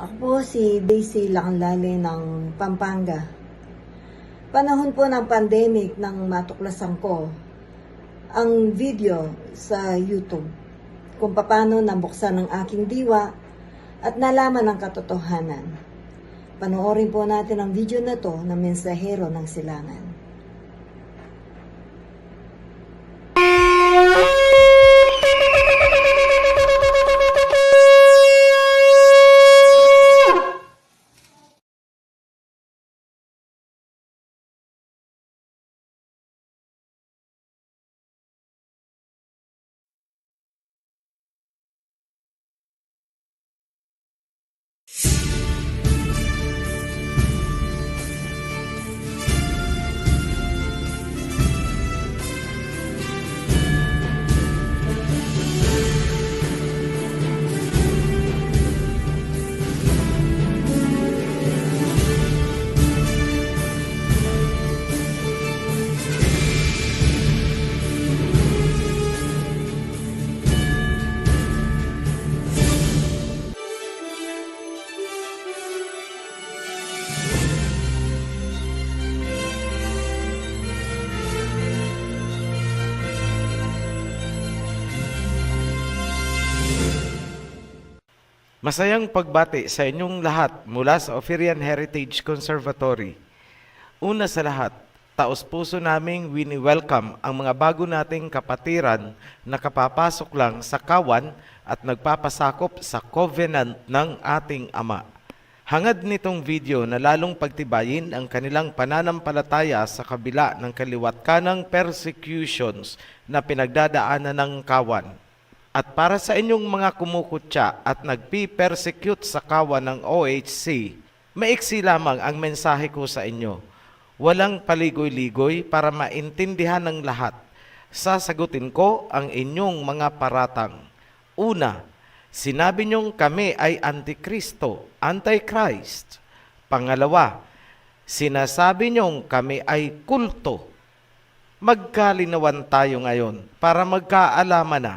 Ako po si Daisy Lacanlale ng Pampanga. Panahon po ng pandemic nang matuklasan ko ang video sa YouTube kung paano nabuksan ang aking diwa at nalaman ang katotohanan. Panoorin po natin ang video na to ng Mensahero ng Silangan. Masayang pagbati sa inyong lahat mula sa Ophirian Heritage Conservatory. Una sa lahat, taos-puso naming wini-welcome ang mga bago nating kapatiran na kapapasok lang sa kawan at nagpapasakop sa covenant ng ating Ama. Hangad nitong video na lalong pagtibayin ang kanilang pananampalataya sa kabila ng kaliwat kanang persecutions na pinagdadaanan ng kawan. At para sa inyong mga kumukutya at nagpi-persecute sa kawan ng OHC, maiksi lamang ang mensahe ko sa inyo. Walang paligoy-ligoy para maintindihan ng lahat. Sasagutin ko ang inyong mga paratang. Una, sinabi niyong kami ay Antikristo, Antichrist. Pangalawa, sinasabi niyong kami ay kulto. Magkalinawan tayo ngayon para magkaalaman na.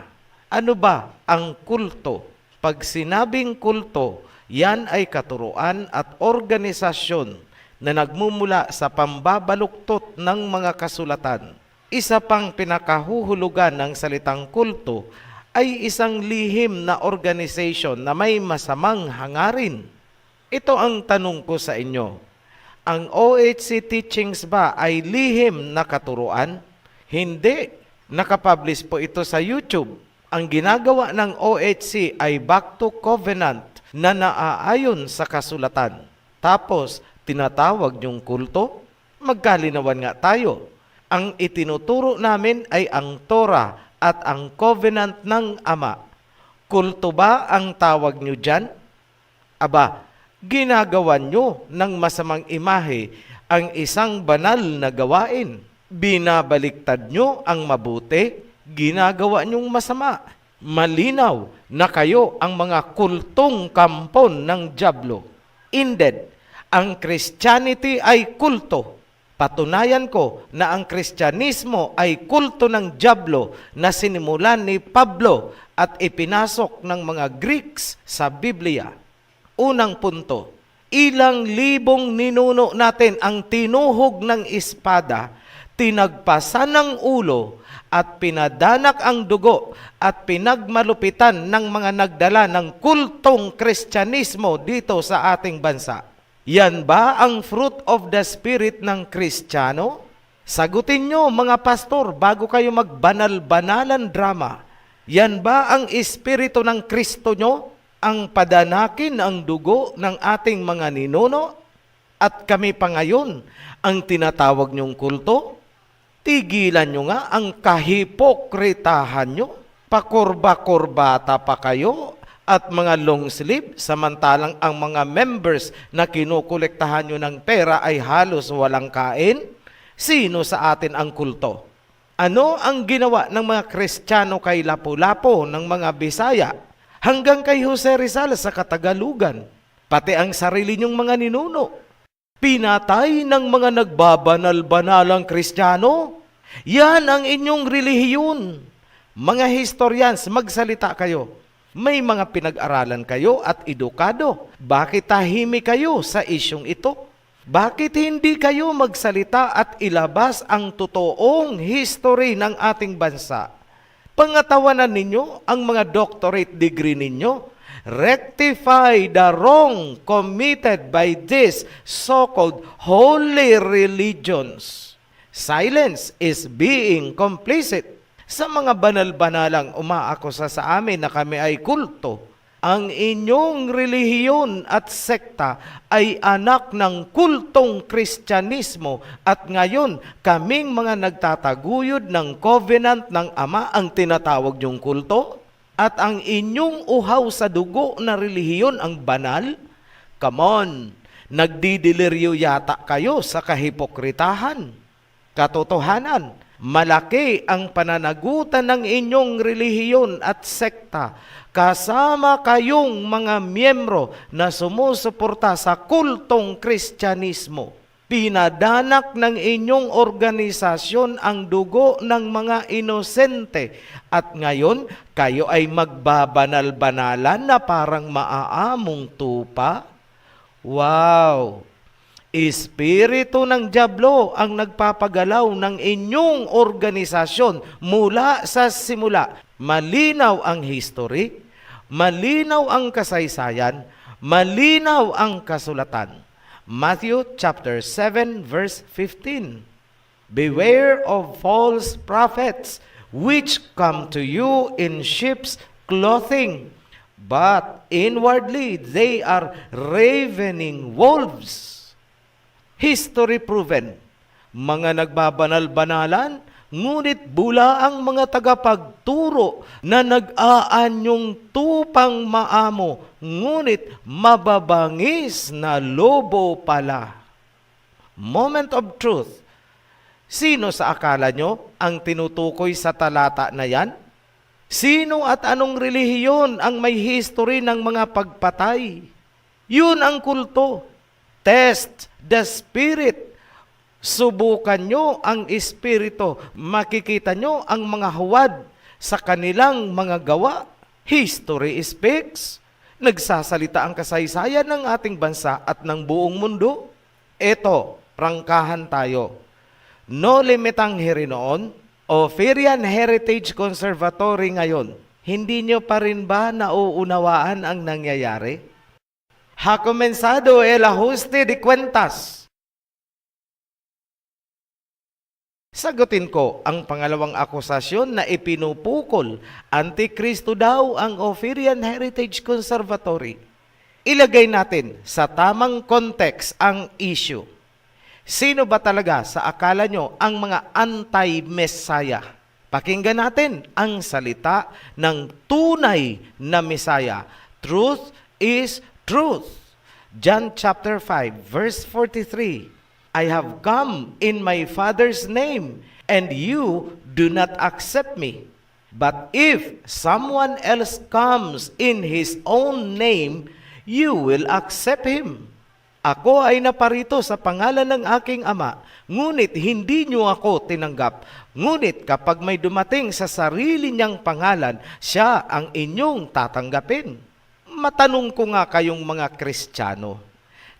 Ano ba ang kulto? Pag sinabing kulto, yan ay katuruan at organisasyon na nagmumula sa pambabaluktot ng mga kasulatan. Isa pang pinakahuhulugan ng salitang kulto ay isang lihim na organisasyon na may masamang hangarin. Ito ang tanong ko sa inyo. Ang OHC teachings ba ay lihim na katuruan? Hindi. Nakapublish po ito sa YouTube. Ang ginagawa ng OHC ay back to covenant na naaayon sa kasulatan. Tapos, tinatawag niyong kulto? Magkalinawan nga tayo. Ang itinuturo namin ay ang Torah at ang covenant ng Ama. Kulto ba ang tawag niyo dyan? Aba, ginagawa niyo ng masamang imahe ang isang banal na gawain. Binabaliktad niyo ang mabuti, ginagawa niyong masama. Malinaw na kayo ang mga kultong kampon ng dyablo. Indeed, ang Christianity ay kulto. Patunayan ko na ang Kristyanismo ay kulto ng dyablo na sinimulan ni Pablo at ipinasok ng mga Greeks sa Biblia. Unang punto, ilang libong ninuno natin ang tinuhog ng espada, tinagpasan ng ulo, at pinadanak ang dugo at pinagmalupitan ng mga nagdala ng kultong Kristyanismo dito sa ating bansa. Yan ba ang fruit of the Spirit ng Kristiyano? Sagutin nyo mga pastor bago kayo magbanal-banalan drama. Yan ba ang Espiritu ng Kristo nyo? Ang padanakin ang dugo ng ating mga ninuno? At kami pa ngayon ang tinatawag nyong kulto? Tigilan nyo nga ang kahipokritahan nyo. Pakurba-kurbata pa kayo at mga long sleeve, samantalang ang mga members na kinukolektahan nyo ng pera ay halos walang kain. Sino sa atin ang kulto? Ano ang ginawa ng mga Kristiyano kay Lapu-Lapu ng mga Bisaya hanggang kay Jose Rizal sa Katagalugan? Pati ang sarili nyong mga ninuno. Pinatay ng mga nagbabanal-banalang Kristiyano. Yan ang inyong relihiyon. Mga historians, magsalita kayo. May mga pinag-aralan kayo at edukado. Bakit tahimik kayo sa isyong ito? Bakit hindi kayo magsalita at ilabas ang totoong history ng ating bansa? Pangatawanan ninyo ang mga doctorate degree ninyo. Rectify the wrong committed by these so-called holy religions. Silence is being complicit. Sa mga banal-banalang umaakusa sa amin na kami ay kulto, ang inyong relihiyon at sekta ay anak ng kultong Kristyanismo at ngayon kaming mga nagtataguyod ng covenant ng Ama ang tinatawag niyong kulto at ang inyong uhaw sa dugo na relihiyon ang banal? Come on, nagdidiliryo yata kayo sa kahipokritahan. Katotohanan, malaki ang pananagutan ng inyong relihiyon at sekta kasama kayong mga miyembro na sumusuporta sa kultong Kristyanismo. Pinadanak ng inyong organisasyon ang dugo ng mga inosente at ngayon kayo ay magbabanal-banalan na parang maaamong tupa? Wow! Espiritu ng dyablo ang nagpapagalaw ng inyong organisasyon mula sa simula. Malinaw ang history, malinaw ang kasaysayan, malinaw ang kasulatan. Matthew chapter 7 verse 15. Beware of false prophets which come to you in sheep's clothing, but inwardly they are ravening wolves. History proven, mga nagbabanal-banalan, ngunit bula ang mga tagapagturo na nag-aanyong tupang maamo, ngunit mababangis na lobo pala. Moment of truth. Sino sa akala nyo ang tinutukoy sa talata na yan? Sino at anong relihiyon ang may history ng mga pagpatay? Yun ang kulto. Test the spirit. Subukan nyo ang espiritu. Makikita nyo ang mga huwad sa kanilang mga gawa. History speaks. Nagsasalita ang kasaysayan ng ating bansa at ng buong mundo. Eto, prangkahan tayo. No Limit ang Hirinoon, Ophirian Heritage Conservatory ngayon. Hindi nyo pa rin ba nauunawaan ang nangyayari? Ha comenzado el ajuste de cuentas. Sagutin ko ang pangalawang akusasyon na ipinupukol. Antikristo daw ang Ophirian Heritage Conservatory. Ilagay natin sa tamang context ang issue. Sino ba talaga sa akala nyo ang mga anti-Messiah? Pakinggan natin ang salita ng tunay na Messiah. Truth is truth. John chapter 5 verse 43. I have come in my Father's name, and you do not accept me. But if someone else comes in his own name, you will accept him. Ako ay naparito sa pangalan ng aking Ama, ngunit hindi niyo ako tinanggap. Ngunit kapag may dumating sa sarili niyang pangalan, siya ang inyong tatanggapin. Matanong ko nga kayong mga Kristiyano,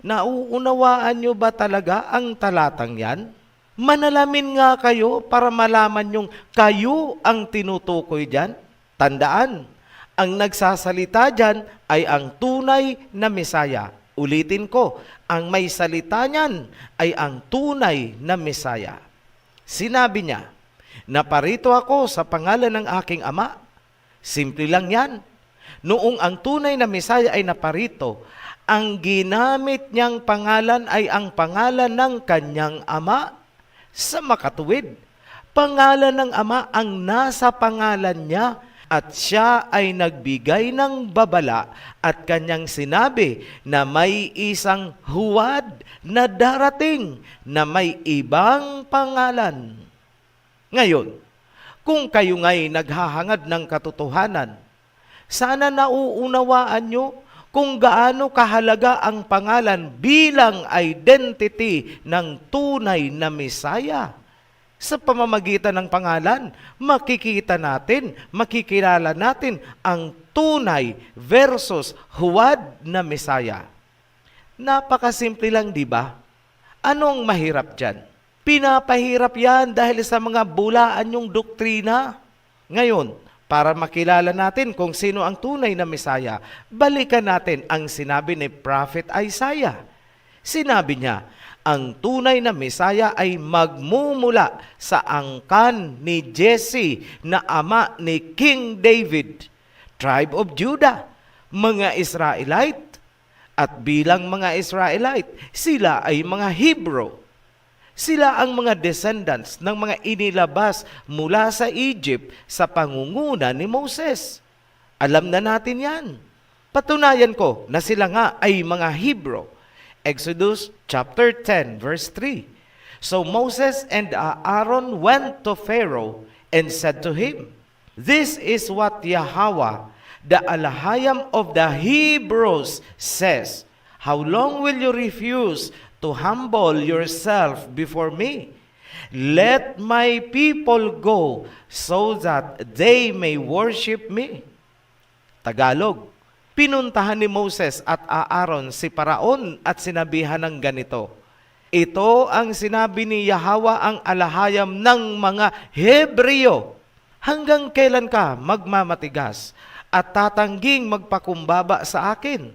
nauunawaan nyo ba talaga ang talatang yan? Manalamin nga kayo para malaman nyong kayo ang tinutukoy dyan. Tandaan, ang nagsasalita dyan ay ang tunay na Mesaya. Ulitin ko, ang may salita niyan ay ang tunay na Mesaya. Sinabi niya, naparito ako sa pangalan ng aking Ama. Simple lang yan. Noong ang tunay na Mesaya ay naparito, ang ginamit niyang pangalan ay ang pangalan ng kanyang Ama. Sa makatuwid, pangalan ng Ama ang nasa pangalan niya at siya ay nagbigay ng babala at kanyang sinabi na may isang huwad na darating na may ibang pangalan. Ngayon, kung kayo nga'y naghahangad ng katotohanan, sana nauunawaan nyo kung gaano kahalaga ang pangalan bilang identity ng tunay na Mesaya. Sa pamamagitan ng pangalan, makikita natin, makikilala natin ang tunay versus huwad na Mesaya. Napakasimple lang, di ba? Anong mahirap dyan? Pinapahirap yan dahil sa mga bulaan yung doktrina. Ngayon, para makilala natin kung sino ang tunay na Mesaya, balikan natin ang sinabi ni Prophet Isaiah. Sinabi niya, ang tunay na Mesaya ay magmumula sa angkan ni Jesse na ama ni King David, tribe of Judah, mga Israelite. At bilang mga Israelite, sila ay mga Hebrew. Sila ang mga descendants ng mga inilabas mula sa Egypt sa pangunguna ni Moses. Alam na natin yan. Patunayan ko na sila nga ay mga Hebrew. Exodus chapter 10 verse 3. So Moses and Aaron went to Pharaoh and said to him, "This is what Yahweh, the Elohim of the Hebrews, says. How long will you refuse to humble yourself before me? Let my people go so that they may worship me." Tagalog, pinuntahan ni Moses at Aaron si Paraon at sinabihan ng ganito, "Ito ang sinabi ni Yahweh ang alahayam ng mga Hebreo. Hanggang kailan ka magmamatigas at tatangging magpakumbaba sa akin?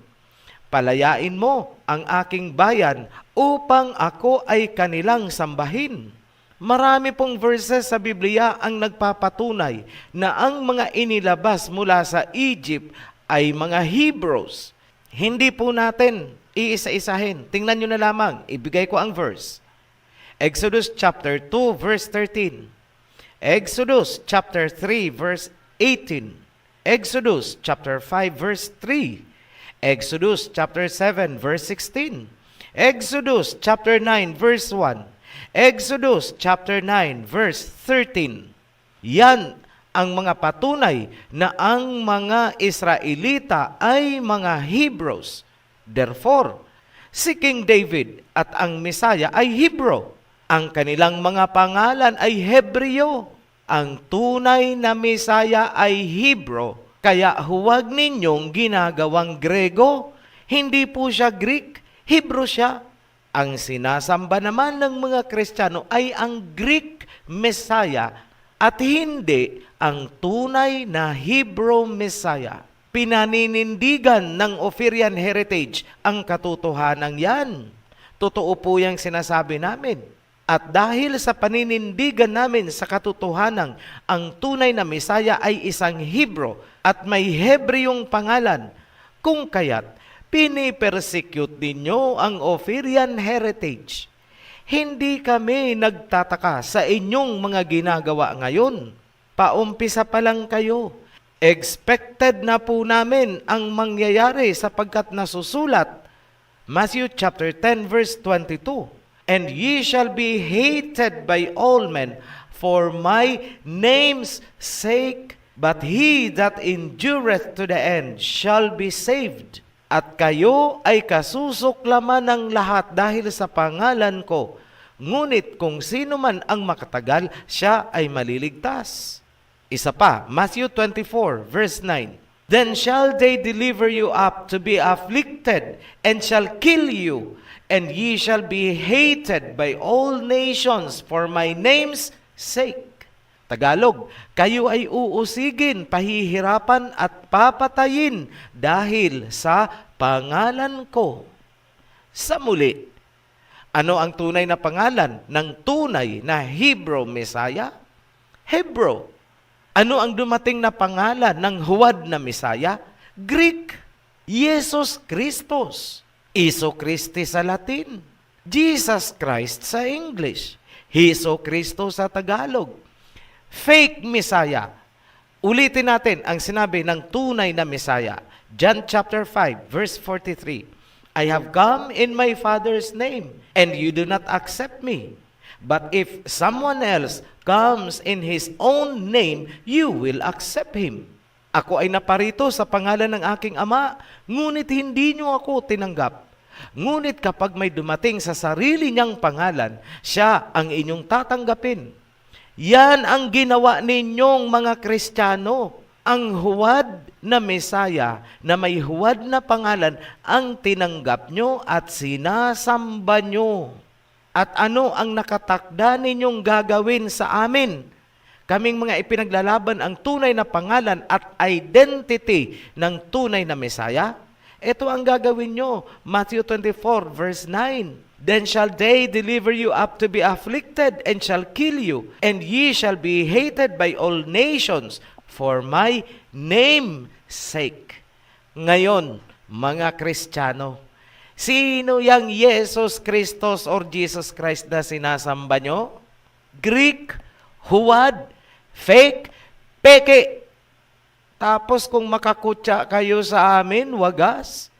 Palayain mo ang aking bayan upang ako ay kanilang sambahin." Marami pong verses sa Biblia ang nagpapatunay na ang mga inilabas mula sa Egypt ay mga Hebrews. Hindi po natin iisa-isahin. Tingnan nyo na lamang. Ibigay ko ang verse. Exodus chapter 2 verse 13. Exodus chapter 3 verse 18. Exodus chapter 5 verse 3. Exodus chapter 7 verse 16. Exodus chapter 9 verse 1. Exodus chapter 9 verse 13. Yan ang mga patunay na ang mga Israelita ay mga Hebrews. Therefore, si King David at ang Mesaya ay Hebrew. Ang kanilang mga pangalan ay Hebreo. Ang tunay na Mesaya ay Hebrew. Kaya huwag ninyong ginagawang Grego. Hindi po siya Greek, Hebrew siya. Ang sinasamba naman ng mga Kristiyano ay ang Greek Messiah at hindi ang tunay na Hebrew Messiah. Pinaninindigan ng Ophirian Heritage ang katotohanan yan. Totoo po yung sinasabi namin. At dahil sa paninindigan namin sa katotohanan, ang tunay na Messiah ay isang Hebrew at may Hebreong pangalan. Kung kaya't pinipersecute ninyo ang Ophirian Heritage. Hindi kami nagtataka sa inyong mga ginagawa ngayon. Paumpisa pa lang kayo. Expected na po namin ang mangyayari sapagkat nasusulat, Matthew chapter 10 verse 22, "And ye shall be hated by all men for my name's sake, but he that endureth to the end shall be saved." At kayo ay kasusuklaman ng lahat dahil sa pangalan ko. Ngunit kung sino man ang makatagal, siya ay maliligtas. Isa pa, Matthew 24, verse 9. "Then shall they deliver you up to be afflicted, and shall kill you, and ye shall be hated by all nations for my name's sake." Tagalog, kayo ay uusigin, pahihirapan at papatayin dahil sa pangalan ko. Sa muli, ano ang tunay na pangalan ng tunay na Hebrew Messiah? Hebrew. Ano ang dumating na pangalan ng huwad na Messiah? Greek. Jesus Christos. Iso Christi sa Latin. Jesus Christ sa English. Hesus Kristo sa Tagalog. Fake Messiah. Ulitin natin ang sinabi ng tunay na Messiah. John chapter 5 verse 43. "I have come in my Father's name, and you do not accept me. But if someone else comes in his own name, you will accept him." Ako ay naparito sa pangalan ng aking Ama, ngunit hindi niyo ako tinanggap. Ngunit kapag may dumating sa sarili niyang pangalan, siya ang inyong tatanggapin. Yan ang ginawa ninyong mga Kristiyano. ang huwad na Mesaya na may huwad na pangalan ang tinanggap nyo at sinasamba nyo. At ano ang nakatakda ninyong gagawin sa amin? Kaming mga ipinaglalaban ang tunay na pangalan at identity ng tunay na Mesaya. Ito ang gagawin nyo. Matthew 24 verse 9. Then shall they deliver you up to be afflicted, and shall kill you, and ye shall be hated by all nations for my name's sake. Ngayon, mga Kristiyano, sino yang Jesus Christos or Jesus Christ na sinasamba nyo? Greek, huwad, fake, peke. Tapos kung makakutya kayo sa amin, wagas.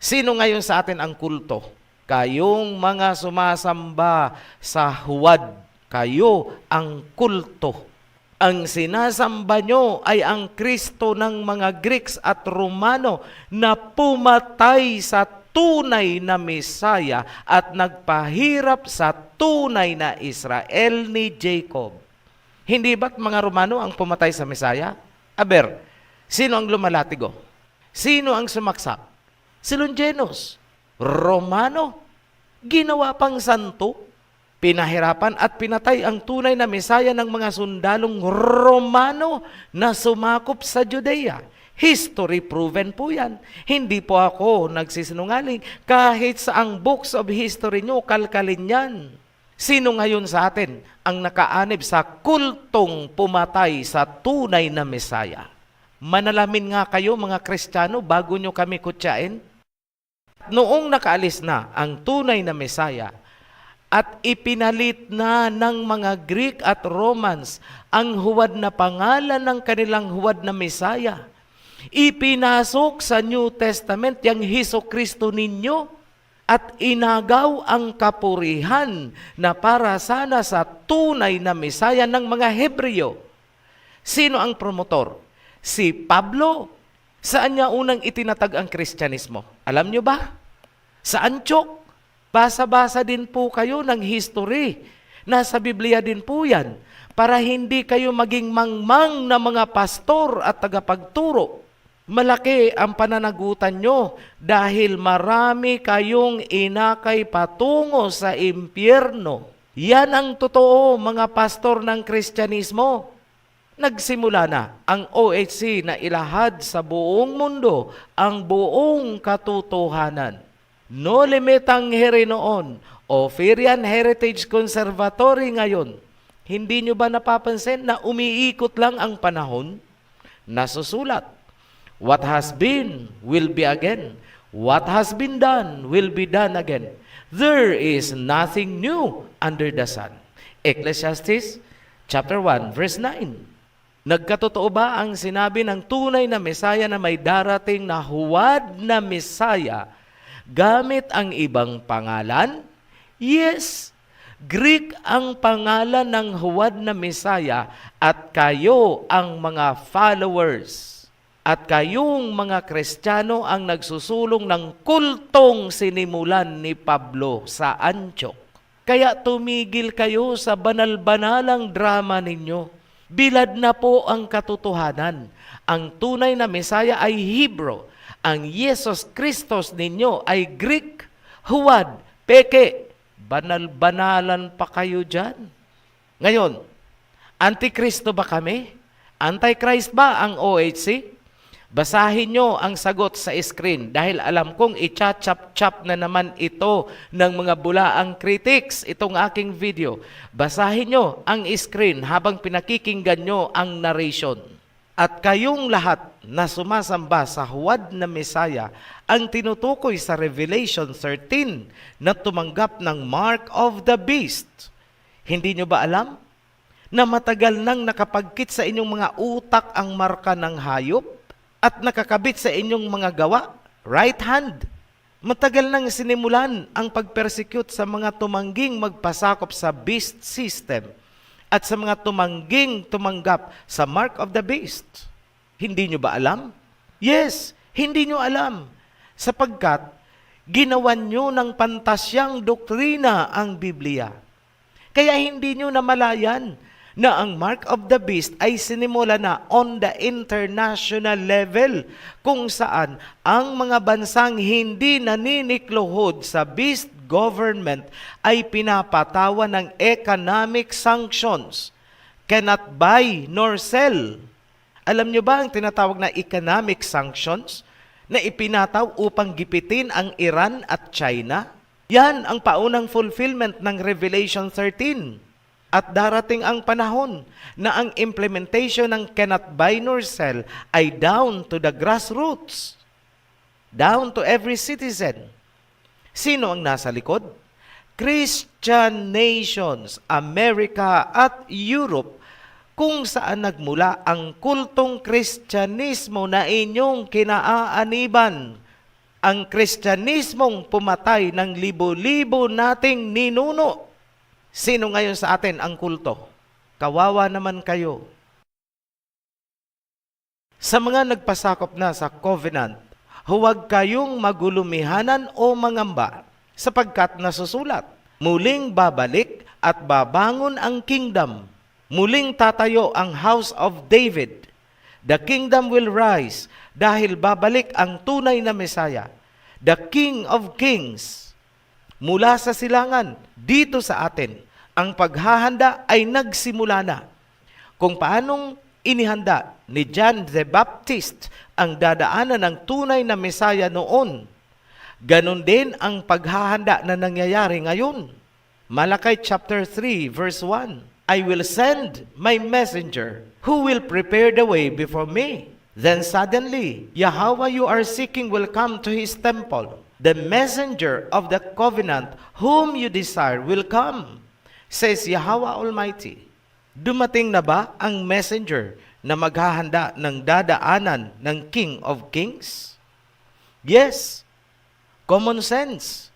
Sino ngayon sa atin ang kulto? Kayong mga sumasamba sa huwad, kayo ang kulto. Ang sinasamba nyo ay ang Kristo ng mga Greeks at Romano na pumatay sa tunay na Mesaya at nagpahirap sa tunay na Israel ni Jacob. Hindi ba't mga Romano ang pumatay sa Mesaya? Aber, sino ang lumalatigo? Sino ang sumaksak? Si Longinos, Romano, ginawa pang santo, pinahirapan at pinatay ang tunay na Mesaya ng mga sundalong Romano na sumakop sa Judea. History proven po yan. Hindi po ako nagsisinungaling. Kahit sa ang books of history nyo, kalkalin yan. Sino ngayon sa atin ang nakaanib sa kultong pumatay sa tunay na Mesaya? Manalamin nga kayo mga Kristiyano bago nyo kami kutyain. Noong nakaalis na ang tunay na Mesaya at ipinalit na ng mga Greek at Romans ang huwad na pangalan ng kanilang huwad na Mesaya, ipinasok sa New Testament yung Hesukristo ninyo at inagaw ang kapurihan na para sana sa tunay na Mesaya ng mga Hebreo. Sino ang promotor? Si Pablo. Saan niya unang itinatag ang Kristyanismo? Alam niyo ba? Sa Antioch. Basa-basa din po kayo ng history. Nasa Biblia din po yan. Para hindi kayo maging mangmang na mga pastor at tagapagturo. Malaki ang pananagutan nyo dahil marami kayong inakay patungo sa impyerno. Yan ang totoo mga pastor ng Kristyanismo. Nagsimula na ang OHC na ilahad sa buong mundo ang buong katotohanan. No Limit ang heri noon, Oferian Heritage Conservatory ngayon. Hindi nyo ba napapansin na umiikot lang ang panahon? Nasusulat, what has been will be again. What has been done will be done again. There is nothing new under the sun. Ecclesiastes chapter 1 verse 9. Nagkatotoo ba ang sinabi ng tunay na Mesaya na may darating na huwad na Mesaya gamit ang ibang pangalan? Yes, Greek ang pangalan ng huwad na Mesaya at kayo ang mga followers. At kayong mga Kristiyano ang nagsusulong ng kultong sinimulan ni Pablo sa Antioch. Kaya tumigil kayo sa banal-banalang drama ninyo. Bilad na po ang katotohanan. Ang tunay na Mesaya ay Hebrew. Ang Jesus Christos ninyo ay Greek, huwad, peke. Banal-banalan pa kayo dyan. Ngayon, Antikristo ba kami? Antichrist ba ang OHC? Basahin nyo ang sagot sa screen dahil alam kong i-chop-chop na naman ito ng mga bulaang critics, itong aking video. Basahin nyo ang screen habang pinakikinggan nyo ang narration. At kayong lahat na sumasamba sa huwad na Mesaya ang tinutukoy sa Revelation 13 na tumanggap ng Mark of the Beast. Hindi nyo ba alam na matagal nang nakapagkit sa inyong mga utak ang marka ng hayop? At nakakabit sa inyong mga gawa, right hand. Matagal nang sinimulan ang pag-persecute sa mga tumangging magpasakop sa beast system at sa mga tumangging tumanggap sa mark of the beast. Hindi nyo ba alam? Yes, hindi nyo alam. Sapagkat ginawan nyo ng pantasyang doktrina ang Biblia. Kaya hindi nyo namalayan na ang mark of the beast ay sinimula na on the international level kung saan ang mga bansang hindi naninikluhod sa beast government ay pinapatawan ng economic sanctions. Cannot buy nor sell. Alam nyo ba ang tinatawag na economic sanctions na ipinataw upang gipitin ang Iran at China? Yan ang paunang fulfillment ng Revelation 13. At darating ang panahon na ang implementation ng cannot buy nor sell ay down to the grassroots. Down to every citizen. Sino ang nasa likod? Christian nations, America at Europe, kung saan nagmula ang kultong Kristyanismo na inyong kinaaaniban. Ang Kristyanismong pumatay ng libo-libo nating ninuno. Sino ngayon sa atin ang kulto? Kawawa naman kayo. Sa mga nagpasakop na sa covenant, huwag kayong magulumihanan o mangamba, sapagkat nasusulat, muling babalik at babangon ang kingdom. Muling tatayo ang house of David. The kingdom will rise dahil babalik ang tunay na Mesaya, the King of Kings. Mula sa silangan, dito sa atin, ang paghahanda ay nagsimula na. Kung paanong inihanda ni John the Baptist ang dadaanan ng tunay na Mesaya noon, ganon din ang paghahanda na nangyayari ngayon. Malakay chapter 3 verse 1, I will send my messenger who will prepare the way before me. Then suddenly, Yahweh you are seeking will come to his temple. The messenger of the covenant whom you desire will come, says Yahweh Almighty. Dumating na ba ang messenger na maghahanda ng dadaanan ng King of Kings? Yes. Common sense.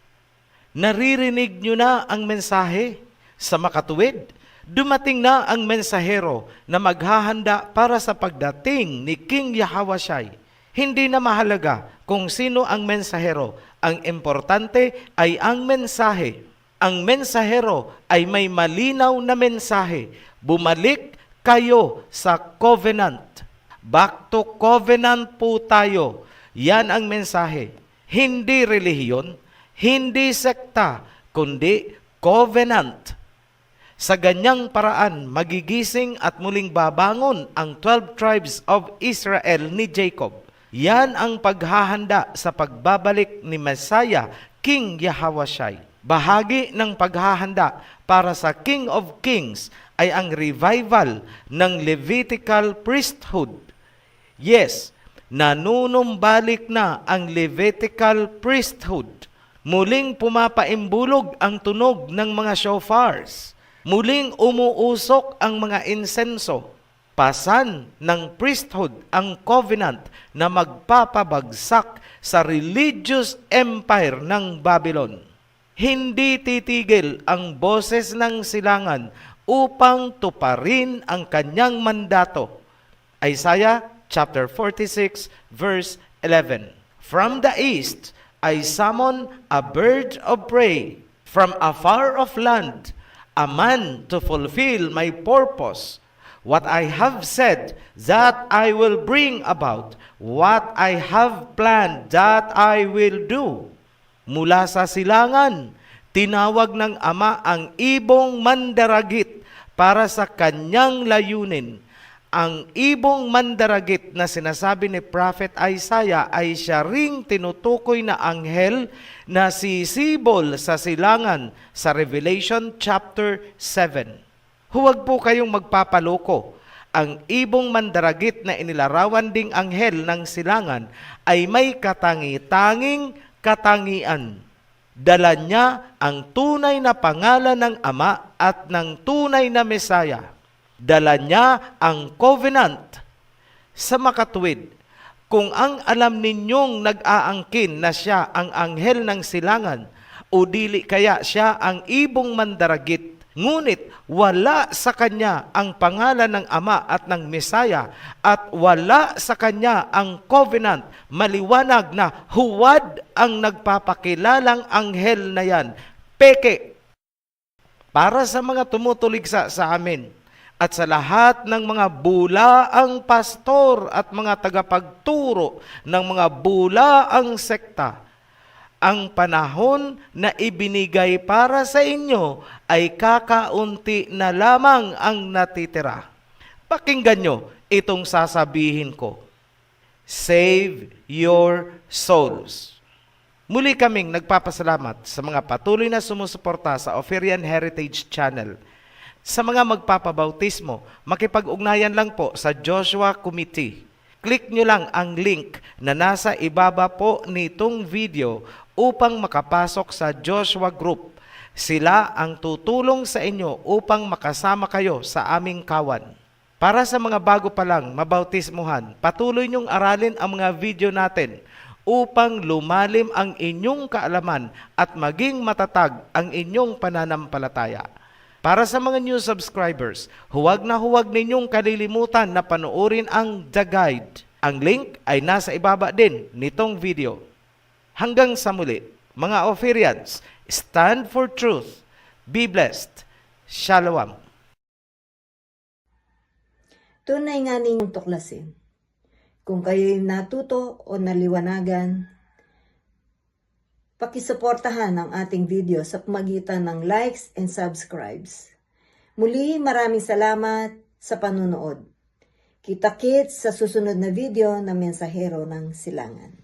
Naririnig nyo na ang mensahe sa makatuwid. Dumating na ang mensahero na maghahanda para sa pagdating ni King Yahweh. Hindi na mahalaga kung sino ang mensahero. Ang importante ay ang mensahe. Ang mensahero ay may malinaw na mensahe. Bumalik kayo sa covenant. Back to covenant po tayo. Yan ang mensahe. Hindi relihiyon, hindi sekta, kundi covenant. Sa ganyang paraan, magigising at muling babangon ang 12 tribes of Israel ni Jacob. Yan ang paghahanda sa pagbabalik ni Messiah, King Yahweh. Bahagi ng paghahanda para sa King of Kings ay ang revival ng Levitical priesthood. Yes, nanunumbalik na ang Levitical priesthood. Muling pumapaimbulog ang tunog ng mga shofars. Muling umuusok ang mga insenso. Pasan ng priesthood ang covenant na magpapabagsak sa religious empire ng Babylon. Hindi titigil ang boses ng silangan upang tuparin ang kanyang mandato. Isaiah chapter 46 verse 11. From the east I summon a bird of prey, from a far off land, a man to fulfill my purpose. What I have said, that I will bring about. What I have planned, that I will do. Mula sa silangan, tinawag ng Ama ang ibong mandaragit para sa kanyang layunin. Ang ibong mandaragit na sinasabi ni Prophet Isaiah ay siya ring tinutukoy na anghel na sisibol sa silangan sa Revelation chapter 7. Huwag po kayong magpapaloko. Ang ibong mandaragit na inilarawan ding anghel ng silangan ay may katangi-tanging katangian. Dala niya ang tunay na pangalan ng Ama at ng tunay na Mesaya. Dala niya ang covenant. Sa makatuwid, kung ang alam ninyong nag-aangkin na siya ang anghel ng silangan, o dili kaya siya ang ibong mandaragit, ngunit wala sa kanya ang pangalan ng Ama at ng Mesaya, at wala sa kanya ang covenant, maliwanag na huwad ang nagpapakilalang anghel na yan. Peke. Para sa mga tumutuligsa sa amin, at sa lahat ng mga bulaang pastor at mga tagapagturo ng mga bulaang sekta. Ang panahon na ibinigay para sa inyo ay kakaunti na lamang ang natitira. Pakinggan nyo itong sasabihin ko. Save your souls. Muli kaming nagpapasalamat sa mga patuloy na sumusuporta sa Oferian Heritage Channel. Sa mga magpapabautismo, makipag-ugnayan lang po sa Joshua Committee. Click nyo lang ang link na nasa ibaba po nitong video upang makapasok sa Joshua Group. Sila ang tutulong sa inyo upang makasama kayo sa aming kawan. Para sa mga bago pa lang mabautismuhan, patuloy nyong aralin ang mga video natin upang lumalim ang inyong kaalaman at maging matatag ang inyong pananampalataya. Para sa mga new subscribers, huwag ninyong kalilimutan na panoorin ang The Guide. Ang link ay nasa ibaba din nitong video. Hanggang sa muli, mga Oferians, stand for truth. Be blessed. Shalom. Tunay nga ninyong tuklasin. Kung kayo'y natuto o naliwanagan, pakisuportahan ang ating video sa pamagitan ng likes and subscribes. Muli, maraming salamat sa panunood. Kita-kits sa susunod na video na Mensahero ng Silangan.